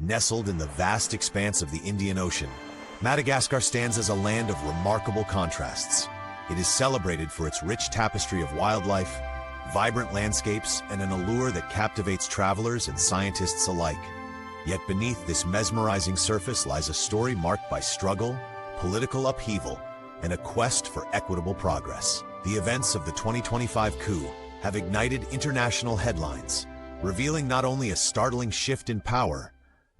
Nestled in the vast expanse of the Indian Ocean, Madagascar stands as a land of remarkable contrasts. It is celebrated for its rich tapestry of wildlife, vibrant landscapes, and an allure that captivates travelers and scientists alike. Yet beneath this mesmerizing surface lies a story marked by struggle, political upheaval, and a quest for equitable progress. The events of the 2025 coup have ignited international headlines, revealing not only a startling shift in power,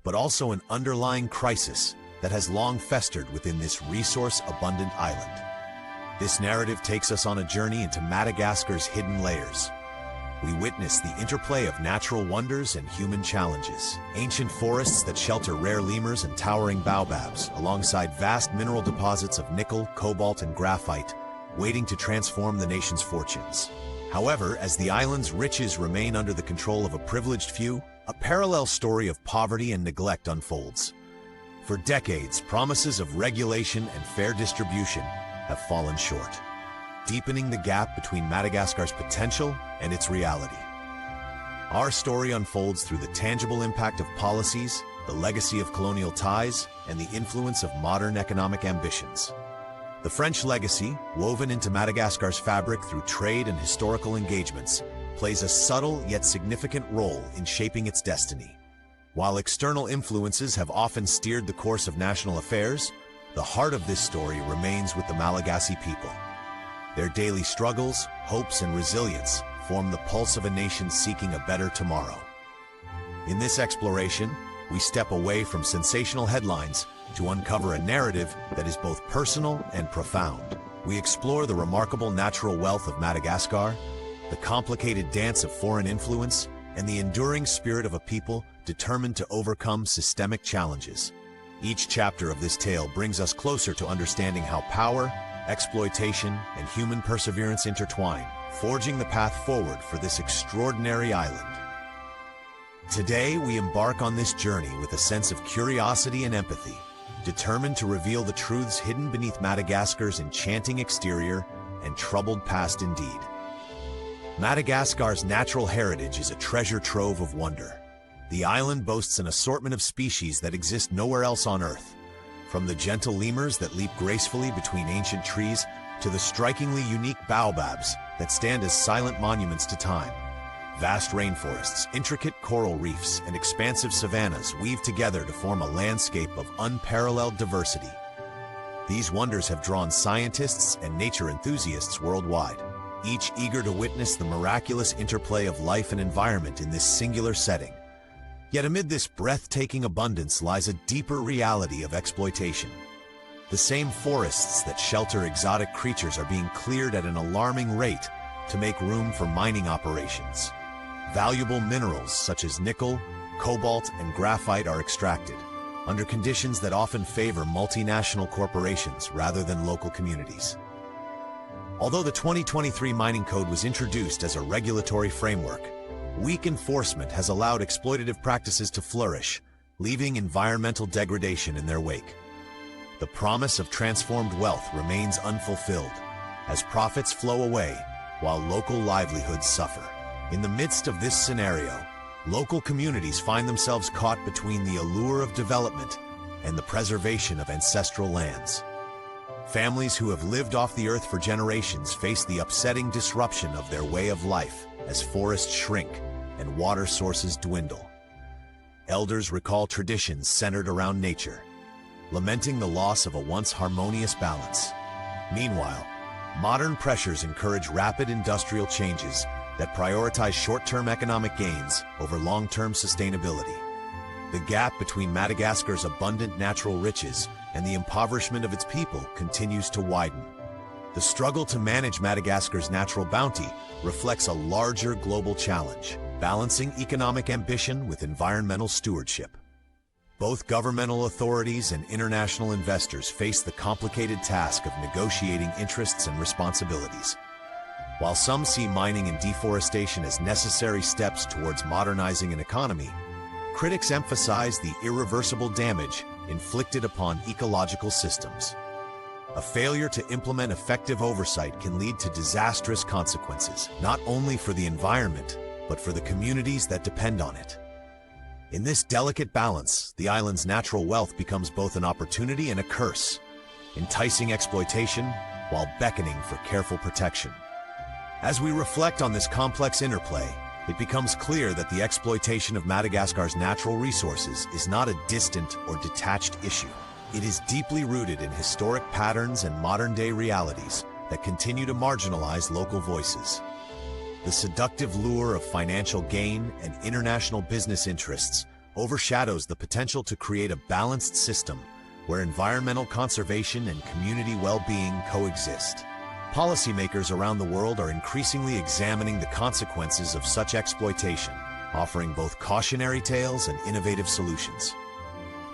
but also an underlying crisis that has long festered within this resource-abundant island. This narrative takes us on a journey into Madagascar's hidden layers. We witness the interplay of natural wonders and human challenges. Ancient forests that shelter rare lemurs and towering baobabs, alongside vast mineral deposits of nickel, cobalt, and graphite, waiting to transform the nation's fortunes. However, as the island's riches remain under the control of a privileged few, a parallel story of poverty and neglect unfolds. For decades, promises of regulation and fair distribution have fallen short, deepening the gap between Madagascar's potential and its reality. Our story unfolds through the tangible impact of policies, the legacy of colonial ties, and the influence of modern economic ambitions. The French legacy, woven into Madagascar's fabric through trade and historical engagements, plays a subtle yet significant role in shaping its destiny. While external influences have often steered the course of national affairs, the heart of this story remains with the Malagasy people. Their daily struggles, hopes, and resilience form the pulse of a nation seeking a better tomorrow. In this exploration, we step away from sensational headlines to uncover a narrative that is both personal and profound. We explore the remarkable natural wealth of Madagascar, the complicated dance of foreign influence, and the enduring spirit of a people determined to overcome systemic challenges. Each chapter of this tale brings us closer to understanding how power, exploitation, and human perseverance intertwine, forging the path forward for this extraordinary island. Today, we embark on this journey with a sense of curiosity and empathy, determined to reveal the truths hidden beneath Madagascar's enchanting exterior and troubled past indeed. Madagascar's natural heritage is a treasure trove of wonder. The island boasts an assortment of species that exist nowhere else on Earth, from the gentle lemurs that leap gracefully between ancient trees to the strikingly unique baobabs that stand as silent monuments to time. Vast rainforests, intricate coral reefs, and expansive savannas weave together to form a landscape of unparalleled diversity. These wonders have drawn scientists and nature enthusiasts worldwide, each eager to witness the miraculous interplay of life and environment in this singular setting. Yet amid this breathtaking abundance lies a deeper reality of exploitation. The same forests that shelter exotic creatures are being cleared at an alarming rate to make room for mining operations. Valuable minerals such as nickel, cobalt, and graphite are extracted, under conditions that often favor multinational corporations rather than local communities. Although the 2023 Mining Code was introduced as a regulatory framework, weak enforcement has allowed exploitative practices to flourish, leaving environmental degradation in their wake. The promise of transformed wealth remains unfulfilled, as profits flow away while local livelihoods suffer. In the midst of this scenario, local communities find themselves caught between the allure of development and the preservation of ancestral lands. Families who have lived off the earth for generations face the upsetting disruption of their way of life as forests shrink and water sources dwindle. Elders recall traditions centered around nature, lamenting the loss of a once harmonious balance. Meanwhile, modern pressures encourage rapid industrial changes that prioritize short-term economic gains over long-term sustainability. The gap between Madagascar's abundant natural riches and the impoverishment of its people continues to widen. The struggle to manage Madagascar's natural bounty reflects a larger global challenge, balancing economic ambition with environmental stewardship. Both governmental authorities and international investors face the complicated task of negotiating interests and responsibilities. While some see mining and deforestation as necessary steps towards modernizing an economy, critics emphasize the irreversible damage inflicted upon ecological systems. A failure to implement effective oversight can lead to disastrous consequences, not only for the environment, but for the communities that depend on it. In this delicate balance, the island's natural wealth becomes both an opportunity and a curse, enticing exploitation while beckoning for careful protection. As we reflect on this complex interplay, it becomes clear that the exploitation of Madagascar's natural resources is not a distant or detached issue. It is deeply rooted in historic patterns and modern-day realities that continue to marginalize local voices. The seductive lure of financial gain and international business interests overshadows the potential to create a balanced system where environmental conservation and community well-being coexist. Policymakers around the world are increasingly examining the consequences of such exploitation, offering both cautionary tales and innovative solutions.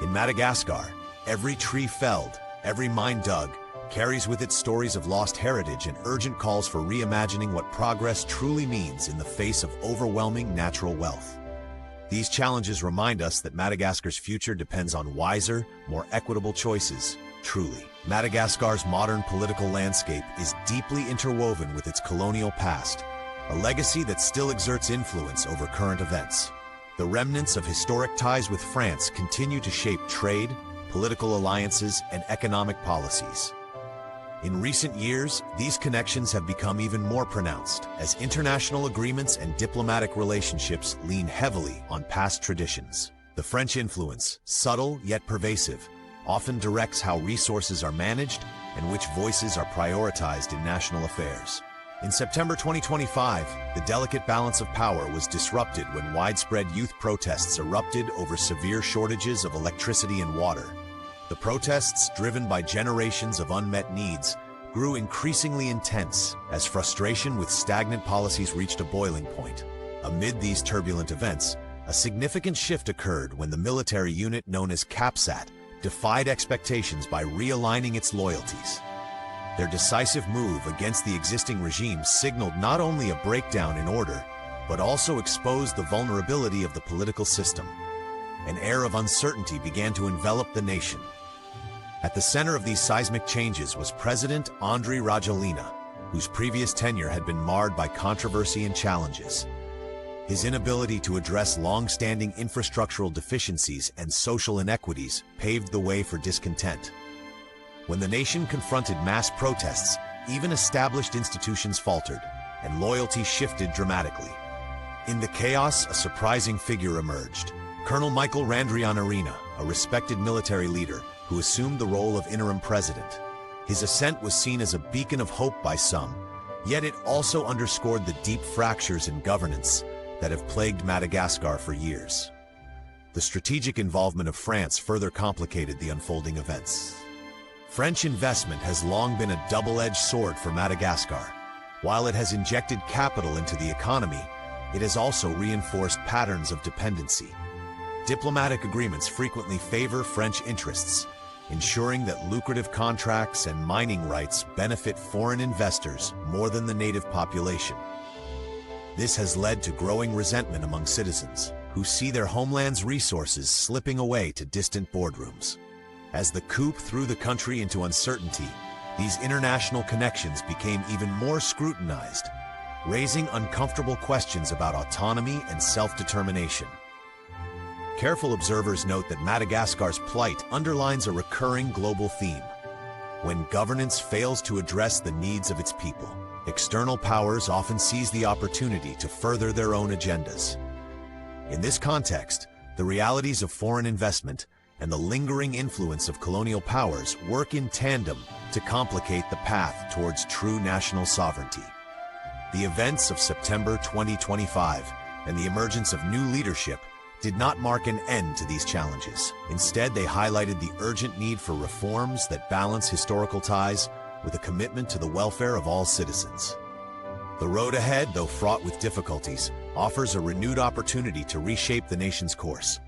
In Madagascar, every tree felled, every mine dug, carries with it stories of lost heritage and urgent calls for reimagining what progress truly means in the face of overwhelming natural wealth. These challenges remind us that Madagascar's future depends on wiser, more equitable choices. Truly, Madagascar's modern political landscape is deeply interwoven with its colonial past, a legacy that still exerts influence over current events. The remnants of historic ties with France continue to shape trade, political alliances, and economic policies. In recent years, these connections have become even more pronounced as international agreements and diplomatic relationships lean heavily on past traditions. The French influence, subtle yet pervasive, often directs how resources are managed and which voices are prioritized in national affairs. In September 2025, the delicate balance of power was disrupted when widespread youth protests erupted over severe shortages of electricity and water. The protests, driven by generations of unmet needs, grew increasingly intense as frustration with stagnant policies reached a boiling point. Amid these turbulent events, a significant shift occurred when the military unit known as CAPSAT defied expectations by realigning its loyalties. Their decisive move against the existing regime signaled not only a breakdown in order, but also exposed the vulnerability of the political system. An air of uncertainty began to envelop the nation. At the center of these seismic changes was President Andry Rajoelina, whose previous tenure had been marred by controversy and challenges. His inability to address long-standing infrastructural deficiencies and social inequities paved the way for discontent. When the nation confronted mass protests, even established institutions faltered, and loyalty shifted dramatically. In the chaos, a surprising figure emerged: Colonel Michael Randrianirina, a respected military leader who assumed the role of interim president. His ascent was seen as a beacon of hope by some, yet it also underscored the deep fractures in governance that have plagued Madagascar for years. The strategic involvement of France further complicated the unfolding events. French investment has long been a double-edged sword for Madagascar. While it has injected capital into the economy, it has also reinforced patterns of dependency. Diplomatic agreements frequently favor French interests, ensuring that lucrative contracts and mining rights benefit foreign investors more than the native population. This has led to growing resentment among citizens, who see their homeland's resources slipping away to distant boardrooms. As the coup threw the country into uncertainty, these international connections became even more scrutinized, raising uncomfortable questions about autonomy and self-determination. Careful observers note that Madagascar's plight underlines a recurring global theme. When governance fails to address the needs of its people, external powers often seize the opportunity to further their own agendas. In this context, the realities of foreign investment and the lingering influence of colonial powers work in tandem to complicate the path towards true national sovereignty. The events of September 2025 and the emergence of new leadership did not mark an end to these challenges. Instead, they highlighted the urgent need for reforms that balance historical ties with a commitment to the welfare of all citizens. The road ahead, though fraught with difficulties, offers a renewed opportunity to reshape the nation's course.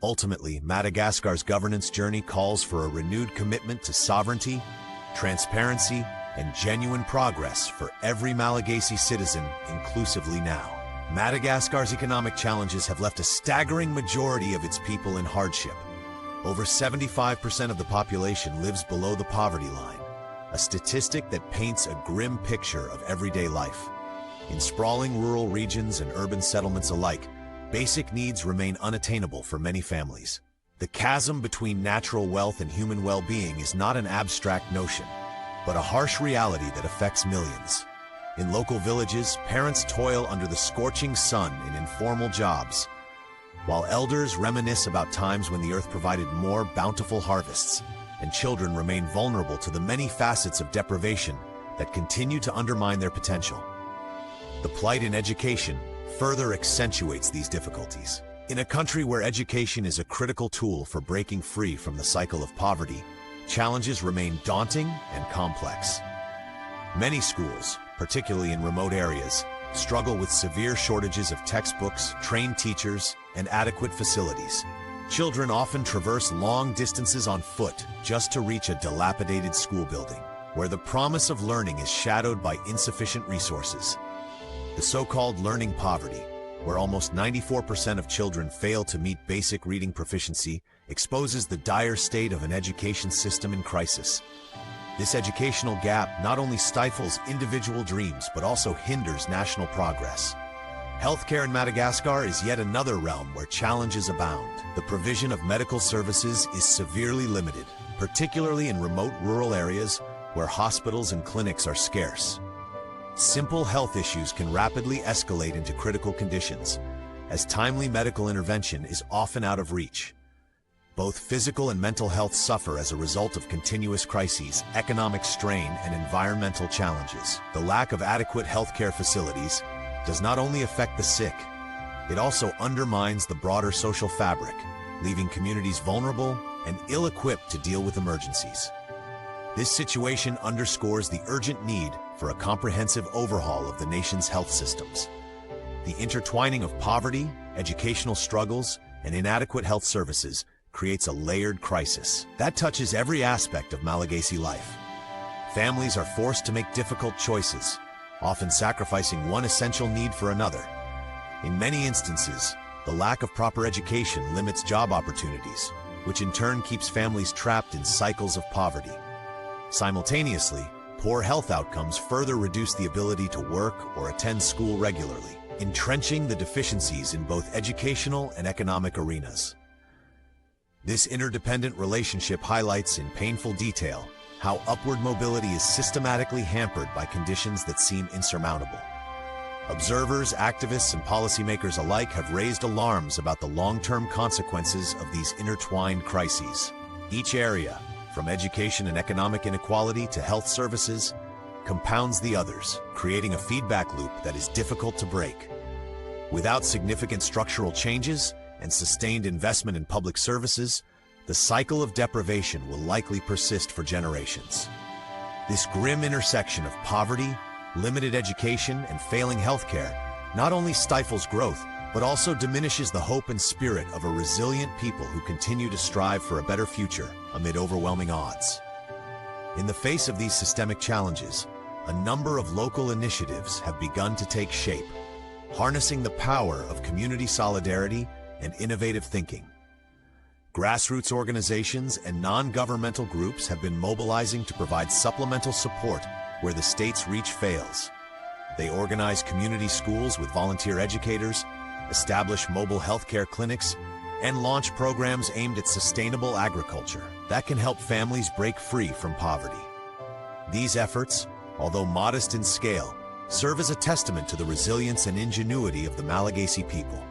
Ultimately, Madagascar's governance journey calls for a renewed commitment to sovereignty, transparency, and genuine progress for every Malagasy citizen, inclusively now. Madagascar's economic challenges have left a staggering majority of its people in hardship. Over 75% of the population lives below the poverty line, a statistic that paints a grim picture of everyday life. In sprawling rural regions and urban settlements alike, basic needs remain unattainable for many families. The chasm between natural wealth and human well-being is not an abstract notion, but a harsh reality that affects millions. In local villages, parents toil under the scorching sun in informal jobs, while elders reminisce about times when the earth provided more bountiful harvests, and children remain vulnerable to the many facets of deprivation that continue to undermine their potential. The plight in education further accentuates these difficulties. In a country where education is a critical tool for breaking free from the cycle of poverty, challenges remain daunting and complex. Many schools, particularly in remote areas, struggle with severe shortages of textbooks, trained teachers, and adequate facilities. Children often traverse long distances on foot just to reach a dilapidated school building, where the promise of learning is shadowed by insufficient resources. The so-called learning poverty, where almost 94% of children fail to meet basic reading proficiency, exposes the dire state of an education system in crisis. This educational gap not only stifles individual dreams but also hinders national progress. Healthcare in Madagascar is yet another realm where challenges abound. The provision of medical services is severely limited, particularly in remote rural areas where hospitals and clinics are scarce. Simple health issues can rapidly escalate into critical conditions, as timely medical intervention is often out of reach. Both physical and mental health suffer as a result of continuous crises, economic strain, and environmental challenges. The lack of adequate healthcare facilities does not only affect the sick, it also undermines the broader social fabric, leaving communities vulnerable and ill-equipped to deal with emergencies. This situation underscores the urgent need for a comprehensive overhaul of the nation's health systems. The intertwining of poverty, educational struggles, and inadequate health services creates a layered crisis that touches every aspect of Malagasy life. Families are forced to make difficult choices, often sacrificing one essential need for another. In many instances, the lack of proper education limits job opportunities, which in turn keeps families trapped in cycles of poverty. Simultaneously, poor health outcomes further reduce the ability to work or attend school regularly, entrenching the deficiencies in both educational and economic arenas. This interdependent relationship highlights in painful detail how upward mobility is systematically hampered by conditions that seem insurmountable. Observers, activists, and policymakers alike have raised alarms about the long-term consequences of these intertwined crises. Each area, from education and economic inequality to health services, compounds the others, creating a feedback loop that is difficult to break. Without significant structural changes and sustained investment in public services, the cycle of deprivation will likely persist for generations. This grim intersection of poverty, limited education, and failing healthcare not only stifles growth, but also diminishes the hope and spirit of a resilient people who continue to strive for a better future amid overwhelming odds. In the face of these systemic challenges, a number of local initiatives have begun to take shape, harnessing the power of community solidarity and innovative thinking. Grassroots organizations and non-governmental groups have been mobilizing to provide supplemental support where the state's reach fails. They organize community schools with volunteer educators, establish mobile healthcare clinics, and launch programs aimed at sustainable agriculture that can help families break free from poverty. These efforts, although modest in scale, serve as a testament to the resilience and ingenuity of the Malagasy people.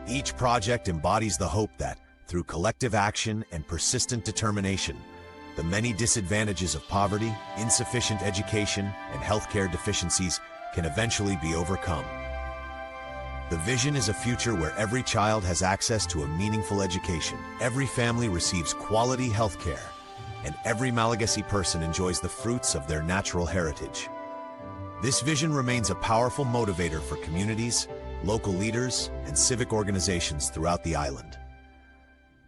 Each project embodies the hope that, through collective action and persistent determination, the many disadvantages of poverty, insufficient education, and healthcare deficiencies can eventually be overcome. The vision is a future where every child has access to a meaningful education, every family receives quality healthcare, and every Malagasy person enjoys the fruits of their natural heritage. This vision remains a powerful motivator for communities, local leaders, and civic organizations throughout the island.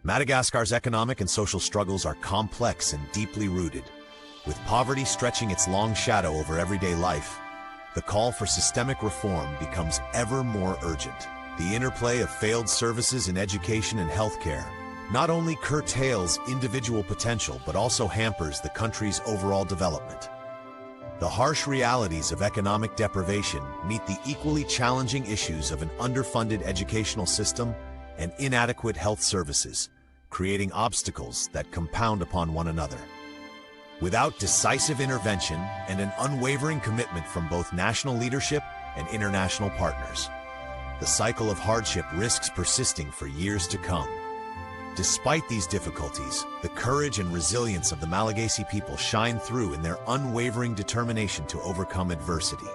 Madagascar's economic and social struggles are complex and deeply rooted. With poverty stretching its long shadow over everyday life, the call for systemic reform becomes ever more urgent. The interplay of failed services in education and healthcare not only curtails individual potential but also hampers the country's overall development. The harsh realities of economic deprivation meet the equally challenging issues of an underfunded educational system and inadequate health services, creating obstacles that compound upon one another. Without decisive intervention and an unwavering commitment from both national leadership and international partners, the cycle of hardship risks persisting for years to come. Despite these difficulties, the courage and resilience of the Malagasy people shine through in their unwavering determination to overcome adversity.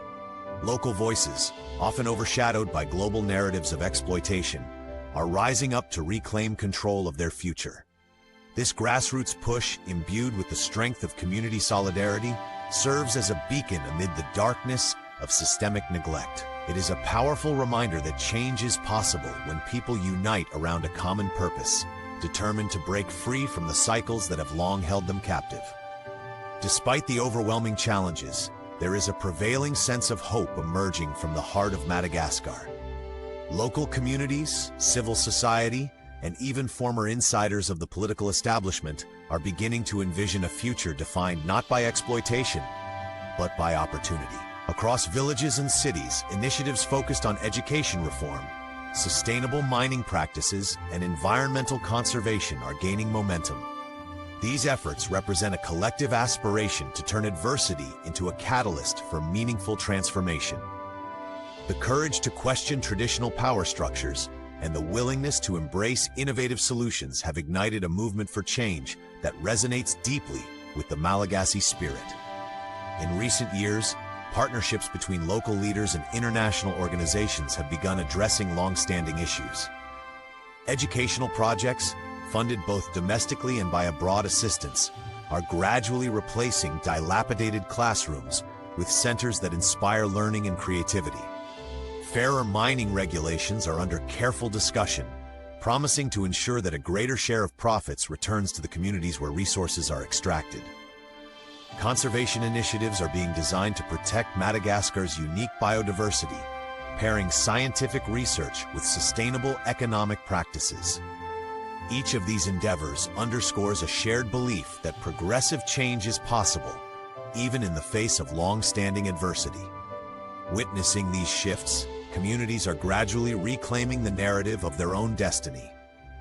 Local voices, often overshadowed by global narratives of exploitation, are rising up to reclaim control of their future. This grassroots push, imbued with the strength of community solidarity, serves as a beacon amid the darkness of systemic neglect. It is a powerful reminder that change is possible when people unite around a common purpose, determined to break free from the cycles that have long held them captive. Despite the overwhelming challenges, there is a prevailing sense of hope emerging from the heart of Madagascar. Local communities, civil society, and even former insiders of the political establishment are beginning to envision a future defined not by exploitation, but by opportunity. Across villages and cities, initiatives focused on education reform, sustainable mining practices, and environmental conservation are gaining momentum. These efforts represent a collective aspiration to turn adversity into a catalyst for meaningful transformation. The courage to question traditional power structures and the willingness to embrace innovative solutions have ignited a movement for change that resonates deeply with the Malagasy spirit. In recent years, partnerships between local leaders and international organizations have begun addressing long-standing issues. Educational projects, funded both domestically and by abroad assistance, are gradually replacing dilapidated classrooms with centers that inspire learning and creativity. Fairer mining regulations are under careful discussion, promising to ensure that a greater share of profits returns to the communities where resources are extracted. Conservation initiatives are being designed to protect Madagascar's unique biodiversity, pairing scientific research with sustainable economic practices. Each of these endeavors underscores a shared belief that progressive change is possible, even in the face of long-standing adversity. Witnessing these shifts, communities are gradually reclaiming the narrative of their own destiny.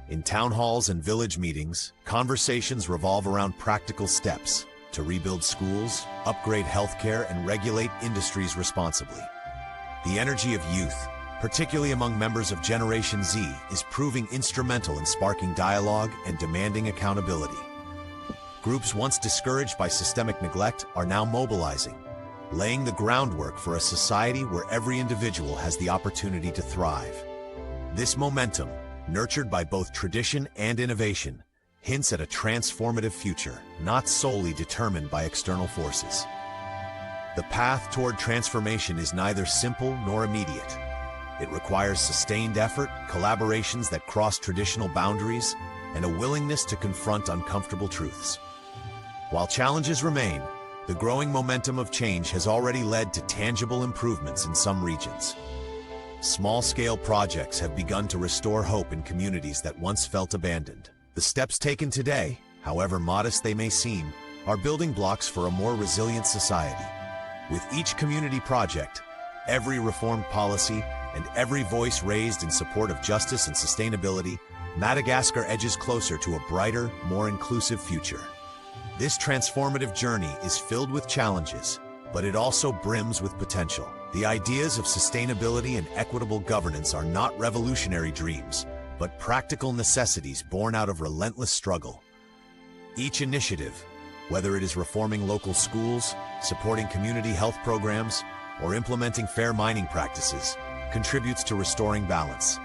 In town halls and village meetings, conversations revolve around practical steps to rebuild schools, upgrade healthcare, and regulate industries responsibly. The energy of youth, particularly among members of Generation Z, is proving instrumental in sparking dialogue and demanding accountability. Groups once discouraged by systemic neglect are now mobilizing, laying the groundwork for a society where every individual has the opportunity to thrive. This momentum, nurtured by both tradition and innovation, hints at a transformative future, not solely determined by external forces. The path toward transformation is neither simple nor immediate. It requires sustained effort, collaborations that cross traditional boundaries, and a willingness to confront uncomfortable truths. While challenges remain, the growing momentum of change has already led to tangible improvements in some regions. Small-scale projects have begun to restore hope in communities that once felt abandoned. The steps taken today, however modest they may seem, are building blocks for a more resilient society. With each community project, every reformed policy, and every voice raised in support of justice and sustainability, Madagascar edges closer to a brighter, more inclusive future. This transformative journey is filled with challenges, but it also brims with potential. The ideas of sustainability and equitable governance are not revolutionary dreams, but practical necessities born out of relentless struggle. Each initiative, whether it is reforming local schools, supporting community health programs, or implementing fair mining practices, contributes to restoring balance.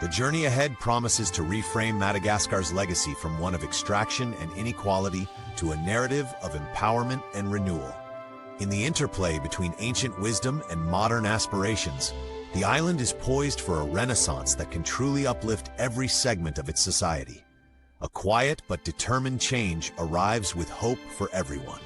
The journey ahead promises to reframe Madagascar's legacy from one of extraction and inequality to a narrative of empowerment and renewal. In the interplay between ancient wisdom and modern aspirations, the island is poised for a renaissance that can truly uplift every segment of its society. A quiet but determined change arrives with hope for everyone.